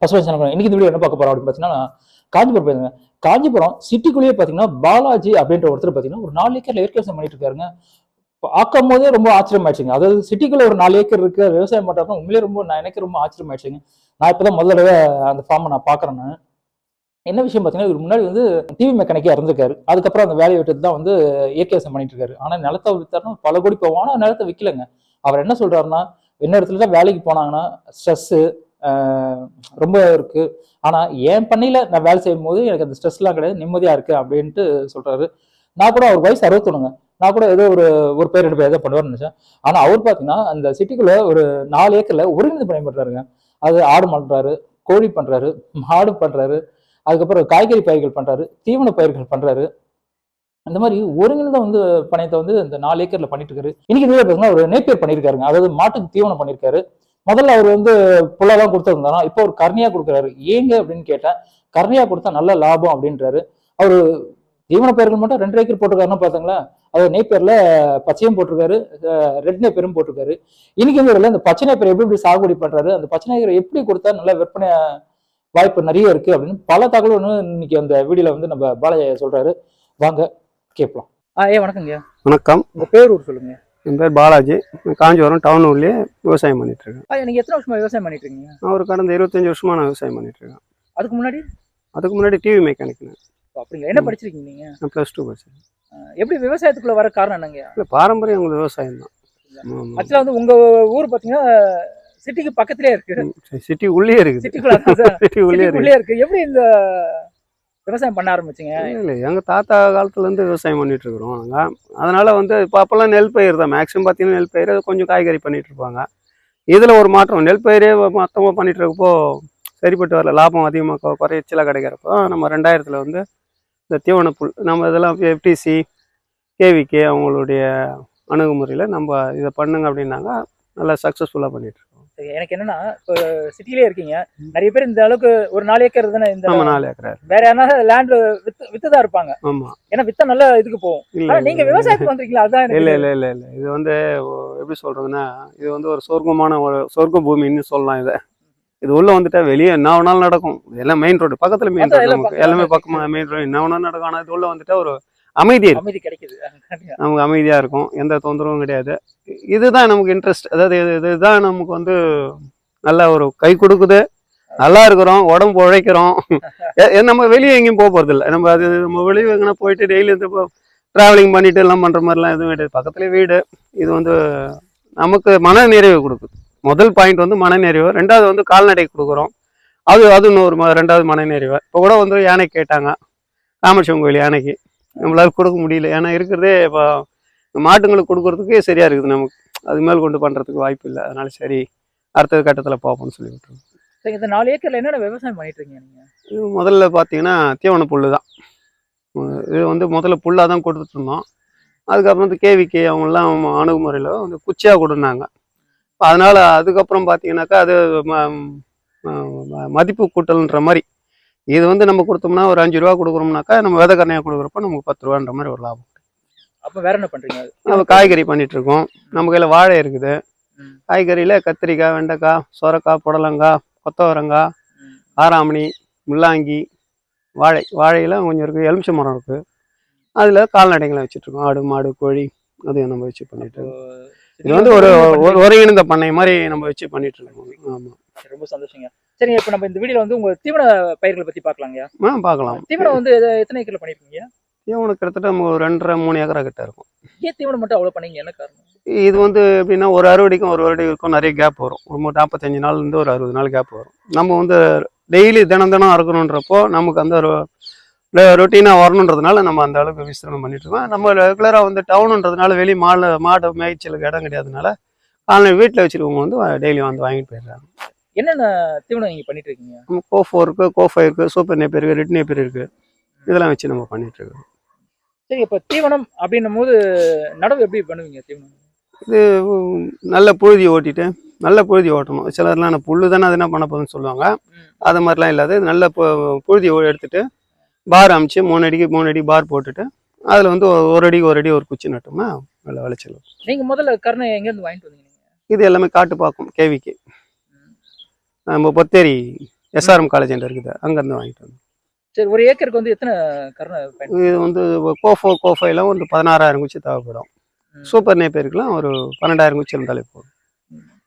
பசுமை சேனல் இன்னைக்கு இந்த வீடியோ என்ன பார்க்க போறோம் அப்படின்னு பார்த்தீங்கன்னா காஞ்சிபுரம் போயிருங்க. காஞ்சிபுரம் சிட்டிக்குள்ளேயே பார்த்தீங்கன்னா பாலாஜி அப்படின்ற ஒருத்தர் பார்த்தீங்கன்னா ஒரு 4 ஏக்கர்ல இயற்கை விவசாயம் பண்ணிட்டு இருக்காருங்க. பார்க்கும் போதே ரொம்ப ஆச்சரியமாயிடுச்சுங்க. அதாவது சிட்டிக்குள்ள ஒரு 4 ஏக்கர் இருக்கு விவசாயம் பண்றாருன்னா உண்மையிலேயே எனக்கு ரொம்ப ஆச்சரியமாயிடுச்சுங்க. நான் இப்பதான் முதல் தடவை அந்த ஃபார்மை நான் பார்க்குறேன். நான் என்ன விஷயம் பார்த்தீங்கன்னா இவர் முன்னாடி வந்து டிவி மெக்கானிக்கா இருந்திருக்காரு. அதுக்கப்புறம் அந்த வேலையை விட்டு தான் வந்து இயற்கை விவசாயம் பண்ணிட்டு இருக்காரு. ஆனா நிலத்தை வித்தாருன்னா பல கோடி போவோம். ஆனா நிலத்தை விற்கலங்க. அவர் என்ன சொல்றாருன்னா என்ன இடத்துல தான் வேலைக்கு போனாங்கன்னா ஸ்ட்ரெஸ் ரொம்ப இருக்கு. ஆனா என் பண்ணையில நான் வேலை செய்யும் போது எனக்கு அந்த ஸ்ட்ரெஸ் எல்லாம் கிடையாது, நிம்மதியா இருக்கு அப்படின்ட்டு சொல்றாரு. நான் கூட அவர் வயசு 61ங்க. நான் கூட ஏதோ ஒரு ஒரு பேர் 2 பேர் ஏதோ பண்ணுவார்னு நினைச்சேன். ஆனா அவர் பாத்தீங்கன்னா அந்த சிட்டிக்குள்ள ஒரு 4 ஏக்கர்ல ஒருங்கிணைந்து பணி பண்றாருங்க. அது ஆடு பண்றாரு, கோழி பண்றாரு, மாடு பண்றாரு, அதுக்கப்புறம் காய்கறி பயிர்கள் பண்றாரு, தீவன பயிர்கள் பண்றாரு. அந்த மாதிரி ஒருங்கிணைந்த வந்து பணியத்தை வந்து இந்த 4 ஏக்கர்ல பண்ணிட்டு இருக்காரு. இன்னைக்கு இதுல பாத்தீங்கன்னா ஒரு நேப்பியர் பண்ணிருக்காருங்க. அதாவது மாட்டுக்கு தீவனம் பண்ணிருக்காரு. முதல்ல அவர் வந்து புல்லாதான் கொடுத்திருந்தாரா, இப்போ ஒரு கர்ணியா கொடுக்குறாரு. ஏங்க அப்படின்னு கேட்டேன். கர்ணியா கொடுத்தா நல்ல லாபம் அப்படின்றாரு. அவரு தீவன பயிர்கள் மட்டும் 2 ஏக்கர் போட்டிருக்காருன்னா பாத்தீங்களா, அது நேப்பியர்ல பச்சையும் போட்டிருக்காரு, ரெட் நேப்பியரும் போட்டிருக்காரு. இன்னைக்கு வந்து இந்த பச்சை நேப்பியர் எப்படி எப்படி சாகுபடி பண்றாரு, அந்த பச்சை நேப்பியர் எப்படி கொடுத்தா நல்ல விற்பனை வாய்ப்பு நிறைய இருக்கு அப்படின்னு பல தகவல் இன்னைக்கு அந்த வீடியோல வந்து நம்ம பாலாஜி சொல்றாரு. வாங்க கேட்கலாம். வணக்கங்க. வணக்கம். உங்க பேர் ஊர் சொல்லுங்க. என் பேர் பாலாஜி. காஞ்சிபுரம் டவுன் ஊர்லேயே விவசாயம் பண்ணிட்டு இருக்கேன். நீங்க எத்தனை வருஷமா விவசாயம் பண்ணிட்டு இருக்கீங்க? நான் ஒரு கடந்த 25 வருஷமா நான் விவசாயம் பண்ணிட்டு இருக்கேன். அதுக்கு முன்னாடி டிவி மெக்கானிக். அப்படிங்களா? என்ன படிச்சிருக்கீங்க நீங்க? நான் +2 படிச்சேன். எப்படி விவசாயத்துக்குள்ள வர காரணம் என்னங்க? இல்லை, பாரம்பரியம் உங்களுக்கு விவசாயம் தான். ஆக்சுவலா வந்து உங்க ஊர் பாத்தீங்கன்னா சிட்டிக்கு பக்கத்திலே இருக்கு. சிட்டி உள்ளே இருக்குது. சிட்டி உள்ளே இருக்கு. எப்படி இந்த விவசாயம் பண்ண ஆரம்பிச்சிங்க? இல்லை, எங்கள் தாத்தா காலத்துலேருந்து விவசாயம் பண்ணிட்டு இருக்கிறோம் நாங்கள். அதனால் வந்து இப்போ அப்போல்லாம் நெல் பயிர் தான் மேக்ஸிமம். பார்த்தீங்கன்னா நெல் பயிர், கொஞ்சம் காய்கறி பண்ணிட்டு இருப்பாங்க. இதில் ஒரு மாற்றம், நெல் பயிரே மொத்தமாக பண்ணிட்டு இருக்கப்போ சரிப்பட்டு வரல, லாபம் அதிகமாக குறைச்சலாக கிடைக்கிறப்போ நம்ம 2000 வந்து இந்த தீவனப்புல் நம்ம இதெல்லாம் FTC KVK அவங்களுடைய அணுகுமுறையில் நம்ம இதை பண்ணுங்க அப்படின்னாங்க. நல்லா சக்ஸஸ்ஃபுல்லாக பண்ணிட்டு இருக்கோம். எனக்கு என்னன்னா, இப்போ சிட்டிலே இருக்கீங்க, நிறைய பேர் இந்த அளவுக்கு ஒரு 4 ஏக்கர் தானே, இந்த 4 ஏக்கர் வேற யாராவது லேண்ட் வித்துதான் இருப்பாங்க. ஆமா, ஏன்னா வித்தா நல்ல இதுக்கு போகும். இல்ல நீங்க விவசாயத்துக்கு வந்திருக்கீங்களா? அதான் இல்ல இல்ல இல்ல இல்ல இது வந்து எப்படி சொல்றதுன்னா, இது வந்து ஒரு சொர்க்க பூமின்னு சொல்லலாம். இது உள்ள வந்துட்டா வெளியே என்ன வேணாலும் நடக்கும். எல்லாம் மெயின் ரோடு பக்கத்துல, மெயின் ரோடு நமக்கு எல்லாமே பக்கமா மெயின் ரோடு, என்ன வேணாலும் நடக்கும். ஆனா இது உள்ள வந்துட்டா ஒரு அமைதி கிடைக்குது. நமக்கு அமைதியா இருக்கும், எந்த தொந்தரவும் கிடையாது. இதுதான் நமக்கு இன்ட்ரெஸ்ட். அதாவது இதுதான் நமக்கு வந்து நல்லா ஒரு கை கொடுக்குது, நல்லா இருக்கிறோம், உடம்பு உழைக்கிறோம். நம்ம வெளியே எங்கேயும் போறது இல்லை. நம்ம வெளியே எங்கன்னா போயிட்டு டெய்லி இந்த டிராவலிங் பண்ணிட்டு எல்லாம் பண்ற மாதிரிலாம் எதுவும் கிடையாது. பக்கத்துலேயே வீடு. இது வந்து நமக்கு மன நிறைவு கொடுக்குது. முதல் பாயிண்ட் வந்து மன நிறைவு. 2வது வந்து கால்நடை கொடுக்குறோம். அது இன்னொரு 2வது மன நிறைவு. இப்போ கூட வந்து யானை கேட்டாங்க, காமாட்சியம்மன் கோயில் யானைக்கு. நம்மளால கொடுக்க முடியல, ஏன்னா இருக்கிறதே இப்போ மாட்டுங்களுக்கு கொடுக்கறதுக்கே சரியா இருக்குது. நமக்கு அது மேல் கொண்டு பண்றதுக்கு வாய்ப்பு இல்லை. அதனால சரி, அடுத்த கட்டத்தில் பார்ப்போம்னு சொல்லி விட்டுருவோம். இந்த 4 ஏக்கர்ல என்னென்ன விவசாயம் பண்ணிட்டு இருக்கீங்க நீங்க? இது முதல்ல பார்த்தீங்கன்னா தீவன புல்லு தான். இது வந்து முதல்ல புல்லாக தான் கொடுத்துட்டு இருந்தோம். அதுக்கப்புறம் வந்து KVK அவங்கெல்லாம் அணுகுமுறையில் வந்து குச்சியாக கொடுனாங்க. அதனால அதுக்கப்புறம் பார்த்தீங்கன்னாக்கா அது மதிப்பு கூட்டல்ன்ற மாதிரி. இது வந்து நம்ம கொடுத்தோம்னா ஒரு 5 ரூபா கொடுக்குறோம்னாக்கா, நம்ம விதை கண்ணையாக கொடுக்குறப்ப நமக்கு 10 ரூபான்ற மாதிரி ஒரு லாபம். அப்போ வேற என்ன பண்றீங்க? நம்ம காய்கறி பண்ணிட்டு இருக்கோம். நம்ம கையில் வாழை இருக்குது. காய்கறியில கத்திரிக்காய், வெண்டைக்காய், சொரக்காய், புடலங்காய், கொத்தவரங்காய், ஆராமணி, முள்ளாங்கி, வாழையில கொஞ்சம் இருக்குது. எலுமிச்சை மரம் இருக்குது. அதில் கால்நடைகளை வச்சுட்டு இருக்கோம். ஆடு, மாடு, கோழி, அதையும் நம்ம வச்சு பண்ணிட்டு இருக்கோம். இது வந்து ஒரு ஒருங்கிணைந்த பண்ணை மாதிரி நம்ம வச்சு பண்ணிட்டு இருக்கோம். ஆமா, ரொம்ப சந்தோஷங்க. சரிங்க, இப்போ நம்ம இந்த வீடியோல வந்து உங்க தீவன பயிர்களை பத்தி பார்க்கலாங்க. பார்க்கலாம். தீவனம் வந்து எத்தனை ஏக்கர்ல பண்ணிருக்கீங்க? தீவனம் கிட்டத்தட்ட நம்ம 2.5-3 ஏக்கரா கிட்ட இருக்கும். ஏன் தீவனம் மட்டும் அவ்வளவு பண்ணீங்க, என்ன காரணம்? இது வந்து எப்படின்னா, ஒரு அறுவடைக்கும் ஒரு வருடைக்கும் நிறைய கேப் வரும். ஒரு 45 நாள்லேருந்து ஒரு 60 நாள் கேப் வரும். நம்ம வந்து டெய்லி தினம் அறுக்கணுன்றப்போ நமக்கு அந்த ரொட்டீனாக வரணுன்றதுனால நம்ம அந்த அளவுக்கு விஸ்திரணம் பண்ணிட்டு இருக்கோம். நம்ம ரெகுலராக வந்து டவுனுன்றதுனால வெளியே மாடு மேய்ச்சலுக்கு இடம் கிடையாதுனால காலையில் வீட்டில் வச்சுருக்கவங்க வந்து டெய்லி வந்து வாங்கிட்டு போயிடுறாங்க. என்னென்ன தீவனம் நீங்கள் பண்ணிட்டு இருக்கீங்க? நம்ம கோ4 இருக்குது, கோ5 இருக்குது, சூப்பர் நேப்பியர் இருக்குது, ரெட் நேப்பியர் இருக்குது. இதெல்லாம் வச்சு நம்ம பண்ணிட்டு இருக்கோம். சரி, இப்போ தீவனம் அப்படின்னும் போது நடவு எப்படி பண்ணுவீங்க? தீவனம் இது நல்ல புழுதி ஓட்டணும். சிலர்லாம் நான் புல்லு தானே அது என்ன பண்ண போகுதுன்னு சொல்லுவாங்க. அது மாதிரிலாம் இல்லாத நல்ல புழுதி எடுத்துட்டு பார் அமைச்சு 3 அடிக்கு 3 அடி பார் போட்டுட்டு அதில் வந்து 1 அடிக்கு 1 அடி ஒரு குச்சி நட்டோம்னா நல்ல விளைச்சல். நீங்கள் முதல்ல கருணை எங்கேருந்து வாங்கிட்டு வந்தீங்க? இது எல்லாமே காட்டு பாக்கும் KVK. நம்ம பொத்தேரி SRM காலேஜ் இருக்குது, அங்கேருந்து வாங்கிட்டு வந்தோம். சரி, ஒரு ஏக்கருக்கு வந்து எத்தனை கரணை பயன்படுது? இது வந்து கோஃபைலாம் வந்து 16,000 குச்சி தேவைப்படும். சூப்பர் நேப்பியருக்குலாம் ஒரு 12,000 குச்சி இருந்தாலே போதும்.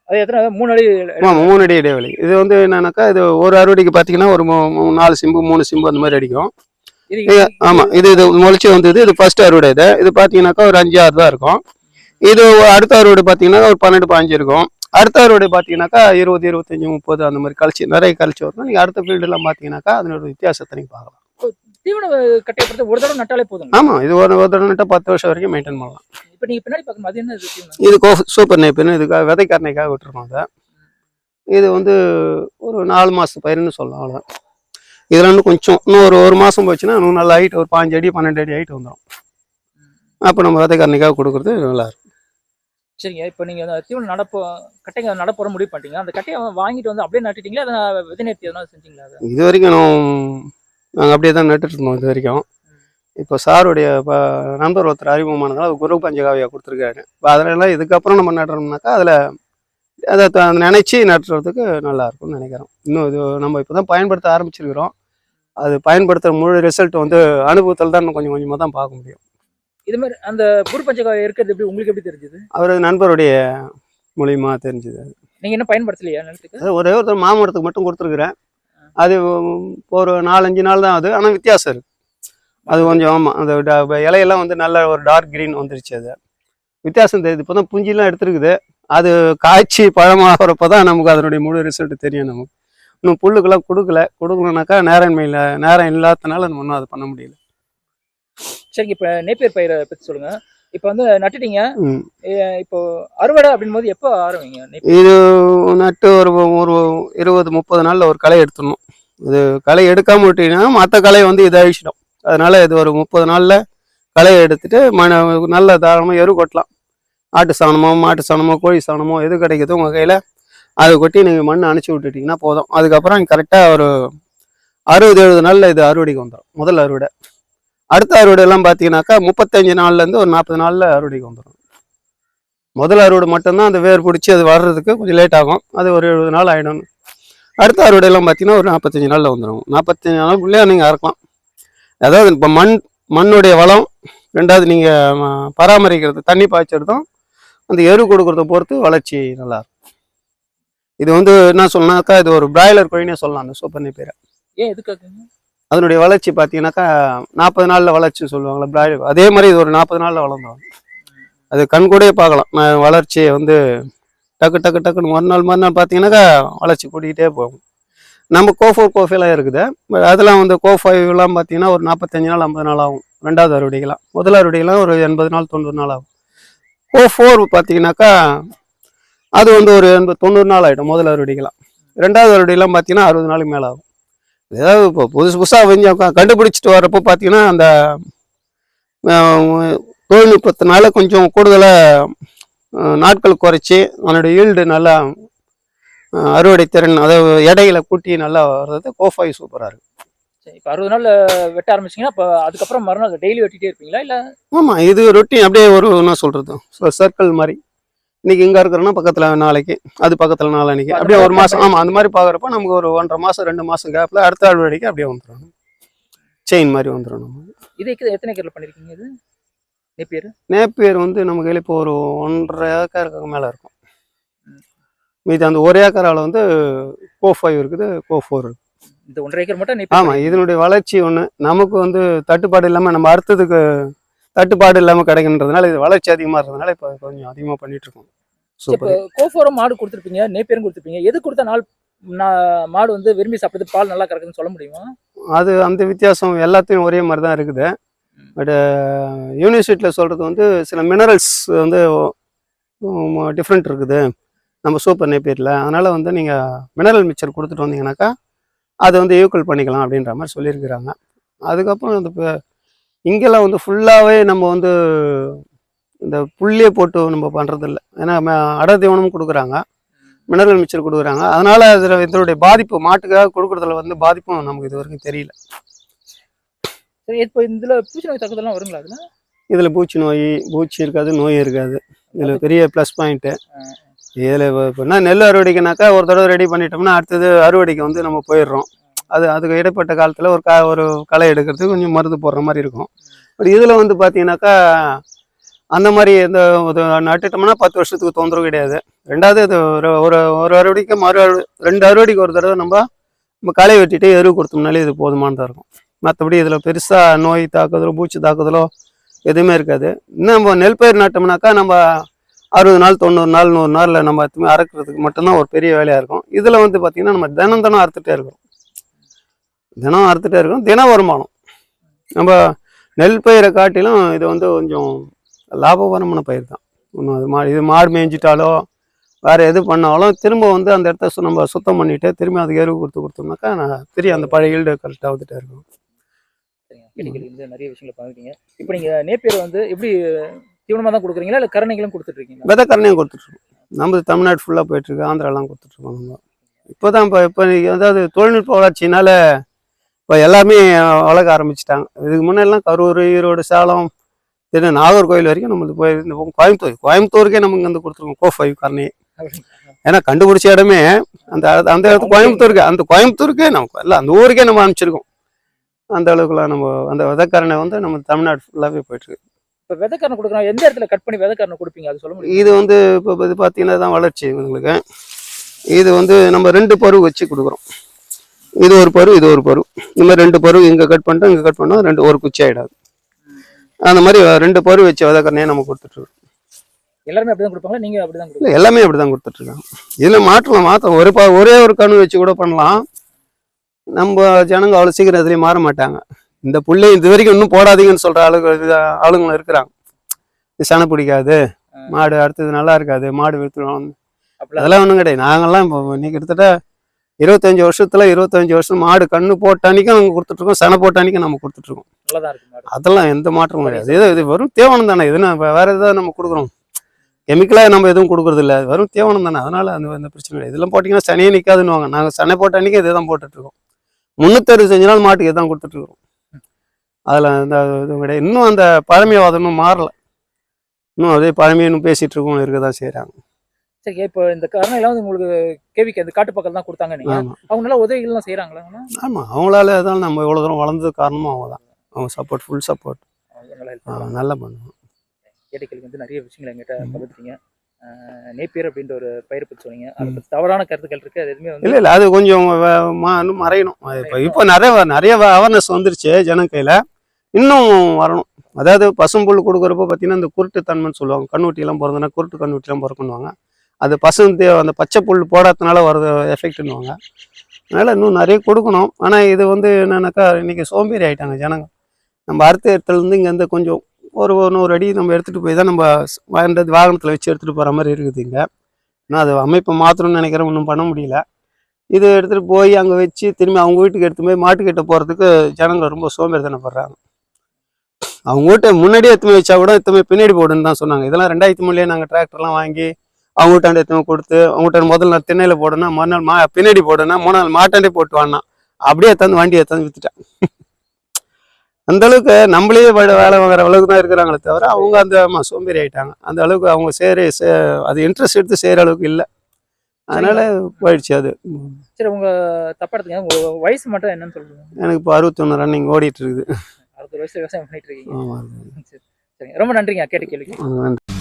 அது எத்தனை 3 அடி? ஆமாம், 3 அடி இடைவெளி. இது வந்து என்னன்னாக்கா, இது ஒரு அறுவடைக்கு பார்த்தீங்கன்னா ஒரு 4 சிம்பு 3 சிம்பு அந்த மாதிரி அடிக்கும். ஆமாம், இது முளைச்சி வந்தது. இது ஃபர்ஸ்ட் அறுவடை. இது பார்த்தீங்கன்னாக்கா ஒரு 5-6 தான் இருக்கும். இது அடுத்த அறுவடை பார்த்தீங்கன்னா ஒரு 12-15 இருக்கும். அடுத்த அறுவடை பார்த்தீங்கன்னாக்கா 20, 25, 30 அந்த மாதிரி கழிச்சு நிறைய கழிச்சு வரும். நீங்கள் அடுத்த ஃபீல்டுலாம் பார்த்தீங்கன்னாக்கா அதனோட வித்தியாசத்தை நீங்கள் பார்க்கலாம். தீவன கட்டையை பொறுத்த ஒரு தடவை நட்டாலே போதும். ஆமாம், இது ஒரு தடவை நட்டால் 10 வருஷம் வரைக்கும் மெயின்டைன் பண்ணலாம். இப்போ நீங்கள் பின்னாடி பார்க்கணும், அது என்ன தீவனம்? இது சூப்பர் நேப்பியர்னு இதுக்காக விதைக்கரணைக்காக விட்டுருக்கோம். அதை இது வந்து ஒரு 4 மாதத்து பயிருன்னு சொல்லலாம். அவ்வளோதான். இதில் இன்னும் கொஞ்சம் இன்னும் ஒரு மாதம் போச்சுன்னா இன்னும் நல்ல ஹைட் ஒரு 5 அடி 12 அடி ஹைட் வந்துடும். அப்போ நம்ம விதைக்கரணைக்காக கொடுக்குறது நல்லா இருக்கும். சரிங்க, இப்போ நீங்கள் அந்த தீவனம் கட்டைங்க நடப்போற முடிவு பண்ணிட்டீங்க. அந்த கட்டையை வாங்கிட்டு வந்து அப்படியே நட்டுட்டீங்களா, அதை விதை நேர்த்தி எதனா செஞ்சீங்களா? இது வரைக்கும் நாங்கள் அப்படியே தான் நட்டுட்டு இருந்தோம் இது வரைக்கும். இப்போ சாருடைய நண்பர் ஒருத்தர் அறிமுகமானதுனால குரு பஞ்சகாவியா கொடுத்துருக்காரு. இப்போ அதெல்லாம் இதுக்கப்புறம் நம்ம நடுறோம்னாக்கா அதை நினைச்சி நட்டுறதுக்கு நல்லா இருக்கும்னு நினைக்கிறோம். இன்னும் இது நம்ம இப்போ தான் பயன்படுத்த ஆரம்பிச்சிருக்கிறோம். அது பயன்படுத்துகிற முழு ரிசல்ட் வந்து அனுபவத்தில் தான் இன்னும் கொஞ்சம் கொஞ்சமாக தான் பார்க்க முடியும். இது மாதிரி அந்த குரு பஞ்சகாவியா இருக்கிறது எப்படி உங்களுக்கு எப்படி தெரிஞ்சது? அவரது நண்பருடைய மூலியமா தெரிஞ்சுது. நீங்கள் என்ன பயன்படுத்தலையா நிலத்துக்கு? ஒரே ஒருத்தர் மாமரத்துக்கு மட்டும் கொடுத்துருக்குறேன். அது ஒரு 4-5 நாள் தான் அது. ஆனால் வித்தியாசம் இருக்குது. அது கொஞ்சம் ஆமாம், அந்த இலையெல்லாம் வந்து நல்ல ஒரு டார்க் க்ரீன் வந்துருச்சு. அது வித்தியாசம் தெரியுது. இப்போ தான் புஞ்சிலாம் எடுத்துருக்குது. அது காய்ச்சி பழமாகிறப்ப தான் நமக்கு அதனுடைய முழு ரிசல்ட் தெரியும். நமக்கு இன்னும் புல்லுக்கெல்லாம் கொடுக்கலனாக்கா நேரம் இல்லாதனால நம்ம ஒன்றும் அது பண்ண முடியல. சரிங்க, இப்போ நேப்பியர் பயிரை பற்றி சொல்லுங்க. இப்போ வந்து நட்டுட்டீங்க, இப்போ அறுவடை அப்படின் போது எப்போ ஆரம்பிங்க? இது நட்டு ஒரு 20-30 நாளில் ஒரு களை எடுத்துடணும். இது களை எடுக்காம விட்டீங்கன்னா மற்ற களை வந்து இதாகிடும். அதனால இது ஒரு 30 நாளில் களையை எடுத்துட்டு நல்ல தாராளமாக எரு கொட்டலாம். ஆட்டு சாணமோ மாட்டு சாணமோ கோழி சாணமோ எது கிடைக்குதோ உங்கள் கையில் அதை கொட்டி நீங்கள் மண் அணைச்சி விட்டுட்டிங்கன்னா போதும். அதுக்கப்புறம் கரெக்டாக ஒரு 60-70 நாளில் இது அறுவடைக்கு வந்துடும், முதல் அறுவடை. அடுத்த அறுவடையெல்லாம் பார்த்தீங்கன்னாக்கா 35 நாள்லேருந்து ஒரு 40 நாளில் அறுவடைக்கு வந்துடும். முதல் அறுவடை மட்டும்தான் அந்த வேர் பிடிச்சி அது வர்றதுக்கு கொஞ்சம் லேட் ஆகும். அது ஒரு 70 நாள் ஆகிடும். அடுத்த அறுவடையெல்லாம் பார்த்தீங்கன்னா ஒரு 45 நாளில் வந்துடும். 45 நாளுக்குள்ளேயே நீங்கள் அறுக்கலாம். அதாவது இப்போ மண்ணுடைய வளம், ரெண்டாவது நீங்கள் பராமரிக்கிறது, தண்ணி பாய்ச்சறதும் அந்த எரு கொடுக்குறத பொறுத்து வளர்ச்சி நல்லாயிருக்கும். இது வந்து என்ன சொல்லணும்னாக்கா இது ஒரு பிராய்லர் கோழினே சொல்லலாம் அந்த சூப்பர் நேப்பியரை. ஏன் எதுக்காக? அதனுடைய வளர்ச்சி பார்த்தீங்கன்னாக்கா 40 நாளில் வளர்ச்சின்னு சொல்லுவாங்களே பிராய்லர், அதே மாதிரி இது ஒரு 40 நாளில் வளர்ந்துடும். அது கண்கூடயே பார்க்கலாம் வளர்ச்சியை வந்து டக்குன்னு மறுநாள் பார்த்தீங்கன்னாக்கா வளர்ச்சி கூட்டிக்கிட்டே போகும். நம்ம கோஃபைலாம் இருக்குது. அதெல்லாம் வந்து கோஃபைலாம் பார்த்தீங்கன்னா ஒரு 45 நாள் 50 நாள் ஆகும். ரெண்டாவது அறுவடைகளாம், முதல் அறுவடைகளாம் ஒரு 80 நாள் 90 நாள் ஆகும். கோஃபோர் பார்த்தீங்கன்னாக்கா அது வந்து ஒரு 80-90 நாள் ஆகிடும் முதல் அறுவடைகளாம். ரெண்டாவது அறுவடையெல்லாம் பார்த்தீங்கன்னா 60 நாளுக்கு மேலே ஆகும். ஏதாவது இப்போ புதுசாக கொஞ்சம் கண்டுபிடிச்சிட்டு வரப்போ பார்த்தீங்கன்னா அந்த தொழில்நுட்பத்தினால கொஞ்சம் கூடுதலாக நாட்கள் குறைச்சி அதனுடைய ஈல்டு நல்லா அறுவடை திறன், அதாவது எடைகளை கூட்டி நல்லா வர்றது கோஃபை சூப்பராக இருக்குது. சரி, இப்போ 60 நாள் வெட்ட ஆரம்பிச்சிங்கன்னா இப்போ அதுக்கப்புறம் மறுநாள் டெய்லி வெட்டிகிட்டே இருப்பீங்களா இல்லை? ஆமாம், இது ரொட்டீன் அப்படியே ஒரு என்ன சொல்கிறது சர்க்கிள் மாதிரி. இன்னைக்கு இங்கே இருக்கிறோன்னா பக்கத்தில் நாளைக்கு, அது பக்கத்தில் நாளைக்கு, அப்படியே ஒரு மாதம். ஆமாம், அந்த மாதிரி பார்க்குறப்ப நமக்கு ஒரு 1.5 மாதம் 2 மாதம் கேப்பில் அடுத்த அறுவடைக்கு அப்படியே வந்துடும், செயின் மாதிரி வந்துடும். நம்ம இது எத்தனை ஏக்கரில் பண்ணியிருக்கீங்க? இது நேப்பியர் வந்து நம்ம கையில் இப்போ ஒரு 1.5 ஏக்கருக்கு மேலே இருக்கும். மீது அந்த 1 ஏக்கரால் வந்து கோ5 இருக்குது, கோ4 இருக்குது. இந்த 1.5 ஏக்கர் மட்டும்? ஆமாம், இதனுடைய வளர்ச்சி ஒன்று நமக்கு வந்து தட்டுப்பாடு இல்லாமல் நம்ம அறுத்ததுக்கு தட்டுப்பாடு இல்லாமல் கிடைக்கின்றதுனால இது வளர்ச்சி அதிகமாக இருக்கிறதுனால இப்போ கொஞ்சம் அதிகமாக பண்ணிட்டு இருக்கோம். இப்போ கோஃபோரும் மாடு கொடுத்துருப்பீங்க, நேப்பியரும் கொடுத்துருப்பீங்க. எது கொடுத்தா மாடு வந்து விரும்பி சாப்பிடுறது, பால் நல்லா கறக்குதுன்னு சொல்ல முடியுமா? அது அந்த வித்தியாசம் எல்லாத்தையும் ஒரே மாதிரி தான் இருக்குது. பட் யூனிவர்சிட்டியில் சொல்கிறது வந்து சில மினரல்ஸ் வந்து டிஃப்ரெண்ட் இருக்குது நம்ம சூப்பர் நேப்பியரில். அதனால் வந்து நீங்கள் மினரல் மிக்சர் கொடுத்துட்டு வந்தீங்கன்னாக்கா அதை வந்து ஈக்குவல் பண்ணிக்கலாம் அப்படின்ற மாதிரி சொல்லியிருக்கிறாங்க. அதுக்கப்புறம் இந்த இங்கெல்லாம் வந்து ஃபுல்லாகவே நம்ம வந்து இந்த புள்ளியே போட்டு நம்ம பண்ணுறதில்ல. ஏன்னா அடர் தீவனமும் கொடுக்குறாங்க, மினரல் மிக்சர் கொடுக்குறாங்க. அதனால் அதில் இதனுடைய பாதிப்பு மாட்டுக்காக கொடுக்குறதுல வந்து பாதிப்பும் நமக்கு இது வரைக்கும் தெரியல. சரி, இப்போ இதில் பூச்சி நோய் தாக்குதல்லாம் வருங்களா? அதில் பூச்சி இருக்காது, நோய் இருக்காது. இதில் பெரிய ப்ளஸ் பாயிண்ட்டு. இதில் இப்போனா நெல் அறுவடைக்குனாக்கா ஒரு தடவை ரெடி பண்ணிட்டோம்னா அடுத்தது அறுவடைக்கு வந்து நம்ம போயிடுறோம். அதுக்கு இடைப்பட்ட காலத்தில் ஒரு களை எடுக்கிறதுக்கு கொஞ்சம் மருந்து போடுற மாதிரி இருக்கும். பட் இதில் வந்து பார்த்தீங்கன்னாக்கா அந்த மாதிரி நட்டுட்டோம்னா 10 வருஷத்துக்கு தொந்தரவு கிடையாது. ரெண்டாவது இது ஒரு அறுவடைக்கு 2 அறுவடைக்கு ஒரு தடவை நம்ம களை வெட்டிட்டு எரு கொடுத்தோம்னாலே இது போதுமானதாக இருக்கும். மற்றபடி இதில் பெருசாக நோய் தாக்குதலோ பூச்சி தாக்குதலோ எதுவுமே இருக்காது. இன்னும் நம்ம நெல் பயிர் நட்டோம்னாக்கா நம்ம 60 நாள் 90 நாள் 100 நாளில் நம்ம எதுவுமே அறுக்கிறதுக்கு மட்டும்தான் ஒரு பெரிய வேலையாக இருக்கும். இதில் வந்து பார்த்திங்கன்னா நம்ம தினம் அறுத்துட்டே இருக்கோம். தினம் வருமானம். நம்ம நெல் பயிரை காட்டிலும் இது வந்து கொஞ்சம் லாபகரமான பயிர் தான். ஒன்றும் இது மாடு மேய்ஞ்சிட்டாலோ வேறு எது பண்ணாலும் திரும்ப வந்து அந்த இடத்த நம்ம சுத்தம் பண்ணிவிட்டு திரும்பி அதுக்கு எருவு கொடுத்தோம்னாக்கா தெரியும் அந்த பழைய ஈல்டு கரெக்டாக வந்துட்டே இருக்கும். நிறைய விஷயங்களை பார்க்குறீங்க. இப்போ நீங்கள் நேப்பியர் வந்து எப்படி தீவனமாக தான் கொடுக்குறீங்களா இல்லை கரணைகளும் கொடுத்துட்ருக்கீங்க? விதை கரணையும் கொடுத்துட்ருக்கோம். நம்ம தமிழ்நாடு ஃபுல்லாக போயிட்டுருக்கு, ஆந்திராலாம் கொடுத்துட்ருக்கோம். நம்ம இப்போ அதாவது தொழில்நுட்ப வளர்ச்சினால இப்போ எல்லாமே வளர்க்க ஆரம்பிச்சிட்டாங்க. இதுக்கு முன்னெல்லாம் கரூர், ஈரோடு, சேலம், நாகர்கோவில் வரைக்கும் நம்மளுக்கு போய் கோயம்புத்தூருக்கே நம்ம இங்கே வந்து கொடுத்துருக்கோம் கோ5 கரணையே. ஏன்னா கண்டுபிடிச்ச இடமே அந்த இடத்து கோயம்புத்தூருக்கே நமக்கு இல்லை அந்த ஊருக்கே நம்ம அனுப்பிச்சிருக்கோம். அந்த அளவுக்குலாம் நம்ம அந்த விதைக்கரணை வந்து நம்ம தமிழ்நாடு ஃபுல்லாகவே போயிட்டுருக்கு. இப்போ விதைக்கரணை கொடுக்குறோம், எந்த இடத்துல கட் பண்ணி விதைக்கரணை கொடுப்பீங்க அது சொல்ல முடியும்? இது வந்து இப்போ இது பார்த்தீங்கன்னா தான் வளர்ச்சி உங்களுக்கு. இது வந்து நம்ம 2 பருவ வச்சு கொடுக்குறோம். இது ஒரு பருவ, இது ஒரு பருவ. இந்த மாதிரி 2 பருவ இங்கே கட் பண்ணிட்டோம், இங்கே கட் பண்ணோம், ஒரு குச்சி ஆகிடாது. அந்த மாதிரி 2 பருவ வச்சு விதைக்கரணையே நம்ம கொடுத்துட்ருக்கோம். எல்லாருமே அப்படி தான் கொடுப்பாங்களா? நீங்கள் அப்படி தான் கொடுப்பீங்க? எல்லாமே அப்படி தான் கொடுத்துட்ருக்காங்க. இதில் மாற்றலாம் ஒரே ஒரு கணு வச்சு கூட பண்ணலாம். நம்ம ஜனங்க அவ்வளோ சீக்கிரம் இதுலேயும் மாற மாட்டாங்க. இந்த புள்ளை இது வரைக்கும் இன்னும் போடாதீங்கன்னு சொல்கிற ஆளுங்களும் இருக்கிறாங்க. இது சனை பிடிக்காது, மாடு அடுத்தது நல்லா இருக்காது, மாடு விற்றுடும், அதெல்லாம் ஒன்றும் கிடையாது. நாங்கள்லாம் இப்போ இன்னைக்கு கிட்டத்தட்ட 25 வருஷம் மாடு கண்ணு போட்ட அன்னைக்கும் நாங்கள் கொடுத்துட்ருக்கோம், சனை போட்ட அன்னைக்கும் நம்ம கொடுத்துட்ருக்கோம். அதெல்லாம் எந்த மாற்றமும் கிடையாது. இது வெறும் தேவனம் தானே. இது வேற எதாவது நம்ம கொடுக்குறோம், கெமிக்கலாக நம்ம எதுவும் கொடுக்குறது இல்லை. வெறும் தேவனம் தானே. அதனால அந்த பிரச்சனை கிடையாது. இதெல்லாம் போட்டிங்கன்னா சனையே நிற்காதுன்னு நாங்கள் சனை போட்ட அன்னைக்கு இதை தான் போட்டுட்ருக்கோம். 365 நாள் மாட்டுக்கு இதான் கொடுத்துட்ருக்கோம். அதில் அந்த இதுவும் கிடையாது. இன்னும் அந்த பழமைவாதமும் மாறலை. இன்னும் அதே பழமையும் பேசிகிட்டு இருக்கோம், இருக்க தான் செய்கிறாங்க. சரி, இப்போ இந்த கரணையெல்லாம் வந்து உங்களுக்கு கேவிக்கு அந்த காட்டு பக்கம் தான் கொடுத்தாங்க. நீங்கள் அவங்களால உதவிகள்லாம் செய்கிறாங்களா? ஆமாம், அவங்களால தான் நம்ம இவ்வளோ தூரம் வளர்ந்தது காரணமும் அவங்க தான். அவங்க சப்போர்ட், ஃபுல் சப்போர்ட் நல்லா பண்ணுவோம். கேட்டுக்களுக்கு வந்து நிறைய விஷயங்கள் எங்கிட்ட பகிர்ந்தீங்க. நேப்பியர் அப்படின்ற ஒரு பயிர் பற்றி சொன்னீங்க. அதை பற்றி தவறான கருத்துக்கள் இருக்குது, அது எதுவுமே வந்து இல்லை அது கொஞ்சம் இன்னும் மறையணும். இப்போ நிறைய அவேர்னஸ் வந்துருச்சு ஜனம் கையில், இன்னும் வரணும். அதாவது பசும்புல் கொடுக்குறப்போ பார்த்தீங்கன்னா இந்த குருட்டு தன்மைன்னு சொல்லுவாங்க. கண்ணுட்டியெல்லாம் பிறந்தனா குருட்டு கண்ணுட்டிலாம் பிறக்குன்னுவாங்க. அது அந்த பச்சை புல் போடாததுனால வர்றது எஃபெக்ட்னுவாங்க. அதனால் இன்னும் நிறைய கொடுக்கணும். ஆனால் இது வந்து என்னன்னாக்கா இன்றைக்கி சோம்பேறி ஆகிட்டாங்க ஜனங்க. நம்ம அடுத்த இடத்துலேருந்து இங்கேருந்து கொஞ்சம் ஒரு 100 அடி நம்ம எடுத்துகிட்டு போய் தான் நம்ம வாகனத்தில் வச்சு எடுத்துகிட்டு போகிற மாதிரி இருக்குது இங்கே. ஆனால் அது அமைப்பை மாற்றணும்னு நினைக்கிறேன், ஒன்றும் பண்ண முடியல. இது எடுத்துகிட்டு போய் அங்கே வச்சு திரும்பி அவங்க வீட்டுக்கு எடுத்து போய் மாட்டுக்கிட்ட போகிறதுக்கு ஜனங்கள் ரொம்ப சோம்பேறித்தனப்படுறாங்க. அவங்க வீட்டை முன்னாடியே எடுத்துமே வச்சா கூட எடுத்துமே பின்னாடி போடுன்னு தான் சொன்னாங்க. இதெல்லாம் 2003 நாங்கள் டிராக்டர்லாம் வாங்கி அவங்க வீட்டாண்டு எடுத்துமே கொடுத்து, அவங்க வீட்டாண்டு முதல் நாள் திண்ணையில் போடணும்னா மறுநாள் பின்னாடி போடணும்னா 3 நாள் மாட்டாண்டே போட்டு வாங்கினா அப்படியே எடுத்தாந்து வண்டி எடுத்தாந்து விற்றுட்டேன். அந்த அளவுக்கு நம்மளே வேலை வாங்குற அளவுக்கு தான் இருக்கிறாங்களே தவிர அவங்க அந்த சோம்பேறி ஆகிட்டாங்க. அந்த அளவுக்கு அவங்க அது இன்ட்ரெஸ்ட் எடுத்து செய்கிற அளவுக்கு இல்லை. அதனால போயிடுச்சு அது. சரி, உங்கள் தப்பா எடுத்துங்க, உங்கள் வயசு மட்டும் என்னன்னு சொல்லுங்க. எனக்கு இப்போ 61 ரன்னிங் ஓடிட்டு இருக்குது. 60 வயசு விவசாயம் பண்ணிட்டு இருக்கீங்க. சரி, ரொம்ப நன்றிங்க கேட்ட கேள்விக்கு. நன்றி.